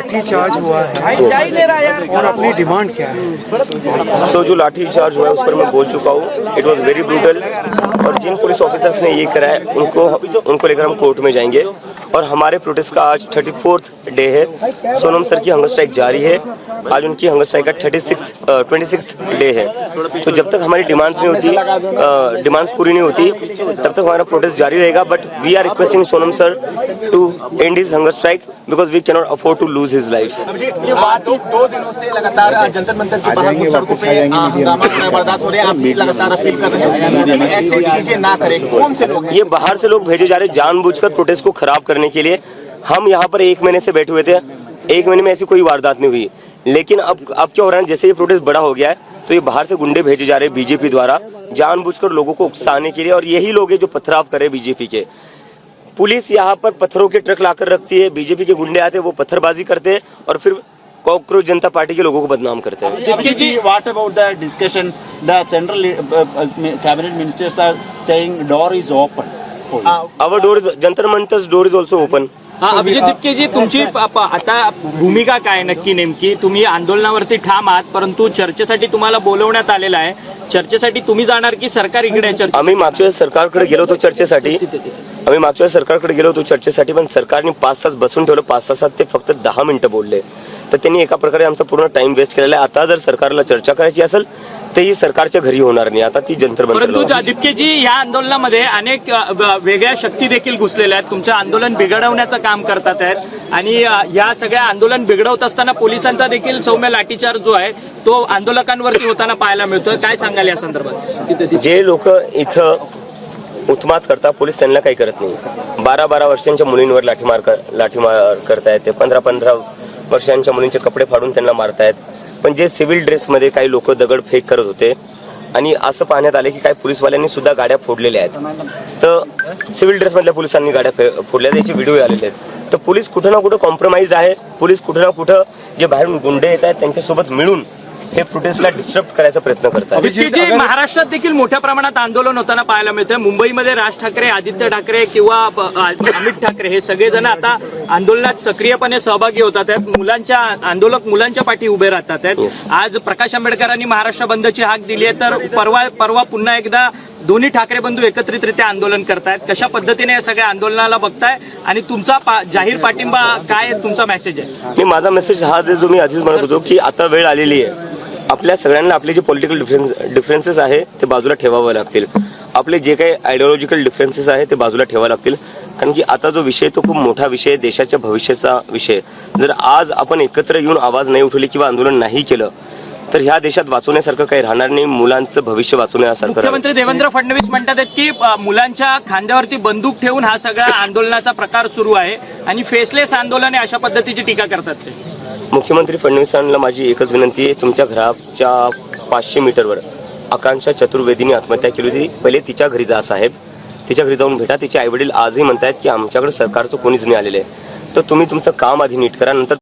लाठी चार्ज हुआ है और अपनी डिमांड क्या है? सो जो लाठी चार्ज हुआ है उस पर मैं बोल चुका हूँ, इट वॉज वेरी ब्रूटल। और जिन पुलिस ऑफिसर्स ने ये करा है उनको लेकर हम कोर्ट में जाएंगे। और हमारे प्रोटेस्ट का आज 34th डे है। सोनम सर की हंगर स्ट्राइक जारी है। आज उनकी हंगर स्ट्राइक का 26th डे है। तो जब तक हमारी डिमांड्स नहीं होती, डिमांड्स पूरी नहीं होती, तब तक हमारा प्रोटेस्ट जारी रहेगा। But we are requesting Sonam sir to end his hunger strike because we can not afford to lose his life. ये बात 2 दिनों से लगातार जंतर मंतर के बाहर कुछ सड़कों पे हंगामा बर्दाश्त हो रहे हैं। आप भी लगातार अपील कर रहे हैं ऐसी चीजें ना करें। कौन से लोग? ये बाहर से लोग भेजे जा रहे जानबूझकर प्रोटेस्ट को खराब करने के लिए। हम यहाँ पर 1 महीने से बैठे हुए थे, 1 महीने में ऐसी कोई वारदात नहीं हुई। लेकिन अब क्या हो रहा है, जैसे ये प्रोटेस्ट बड़ा हो गया है तो ये बाहर से गुंडे भेजे जा रहे हैं बीजेपी द्वारा जानबूझकर लोगों को उकसाने के लिए। और यही लोग हैं जो पथराव करे बीजेपी के। पुलिस यहाँ पर पत्थरों के ट्रक लाकर रखती है, बीजेपी के गुंडे आते हैं, वो पत्थरबाजी करते हैं और फिर कॉकरोच जनता पार्टी के लोगों को बदनाम करते हैं। What about the discussion? The central cabinet ministers are saying door is open. Our door is, Jantar मंतर's door is also open. Abhijit Dipke जी, तुमची आता भूमिका काय नक्की नेमकी? तुम्ही आंदोलनावरती ठाम आहात, परंतु चर्चेसाठी तुम्हाला बोलवण्यात आलेलं आहे. चर्चेसाठी तुम्ही जाणार की सरकार इकडे चर्चा? आम्ही मागच्या वेळेस सरकारकडे गेलो होतो चर्चेसाठी, पण सरकारने 5 तास बसून ठेवलं. 5 तासात ते फक्त 10 मिनिटं बोलले. तर त्यांनी एका प्रकारे आमचा पूर्ण टाइम वेस्ट केलेला आहे. आता जर सरकारला चर्चा करायची असेल तर ही सरकारच्या घरी होणार नाही, आता ती जंतर मंतरला. परंतु दिपकेजी, या आंदोलनामध्ये अनेक वेगळ्या शक्ती देखील घुसलेल्या आहेत, तुमचं आंदोलन बिघडवण्याचं काम करतात आहेत. आणि या सगळ्या आंदोलन बिघडवत असताना पोलिसांचा देखील सौम्य लाठीचार्ज जो आहे तो आंदोलकांवरती होताना पाहायला मिळतोय. काय सांगाल या संदर्भात? जे लोक इथं उत्मात करतात, पोलीस त्यांना काही करत नाही. 12 वर्षांच्या मुलींवर लाठीमार करतायत ते. 15 वर्षांच्या मुलींचे कपडे फाडून त्यांना मारतायत. पण जे सिव्हिल ड्रेसमध्ये काही लोक दगडफेक करत होते आणि असं पाहण्यात आले की काही पोलीसवाल्यांनी सुद्धा गाड्या फोडलेल्या आहेत. तर सिव्हिल ड्रेसमधल्या पोलिसांनी गाड्या फोडल्या, त्याचे व्हिडिओ आलेले आहेत. तर पोलीस कुठं ना कुठं कॉम्प्रोमाइज आहे. पोलीस कुठं ना कुठं जे बाहेरून गुंडे येत आहेत त्यांच्यासोबत मिळून हे प्रोटेस्टला डिस्टर्ब करायचा प्रयत्न करतात. महाराष्ट्रात देखील मोठ्या प्रमाणात आंदोलन होताना पाहायला मिळतंय. मुंबईमध्ये राज ठाकरे, आदित्य ठाकरे किंवा अमित ठाकरे हे सगळेजण आता आंदोलनात सक्रियपणे सहभागी होतात आहेत. आंदोलक मुलांच्या पाठी उभे राहतात आहेत. आज प्रकाश आंबेडकरांनी महाराष्ट्र बंदची हाक दिली आहे, तर परवा पुन्हा एकदा दोन्ही ठाकरे बंधू एकत्रितरित्या आंदोलन करतायत. कशा पद्धतीने या सगळ्या आंदोलनाला बघताय आणि तुमचा जाहीर पाठिंबा काय तुमचा मेसेज आहे? माझा मेसेज हाच आहे जो मी आधीच म्हणत होतो की आता वेळ आलेली आहे. आपल्या सगळ्यांना आपले जे पॉलिटिकल डिफरन्सेस आहे ते बाजूला ठेवावे लागतील. आपले जे काही आयडिओलॉजिकल डिफरन्सेस आहे ते बाजूला ठेवावे लागतील. कारण की आता जो विषय तो खूप मोठा विषय, देशाच्या भविष्याचा विषय. जर आज आपण एकत्र येऊन आवाज नाही उठवली किंवा आंदोलन नाही केलं तर ह्या देशात वाचवण्यासारखं काही राहणार नाही. मुलांचं भविष्य वाचवण्यासारखं. मुख्यमंत्री देवेंद्र फडणवीस म्हणतात की मुलांच्या खांद्यावरती बंदूक ठेवून हा सगळा आंदोलनाचा प्रकार सुरू आहे आणि फेसलेस आंदोलन आहे अशा पद्धतीची टीका करतात ते. मुख्यमंत्री फडणवीसांना माझी एकच विनंती आहे, तुमच्या घराच्या 500 मीटरवर आकांक्षा चतुर्वेदीने आत्महत्या केली होती. पहिले तिच्या घरी जा साहेब, तिच्या घरी जाऊन भेटा. तिचे आईवडील आजही म्हणतायत की आमच्याकडे सरकारचं कोणीच नाही आलेलं आहे. तर तुम्ही तुमचं काम आधी नीट करा, नंतर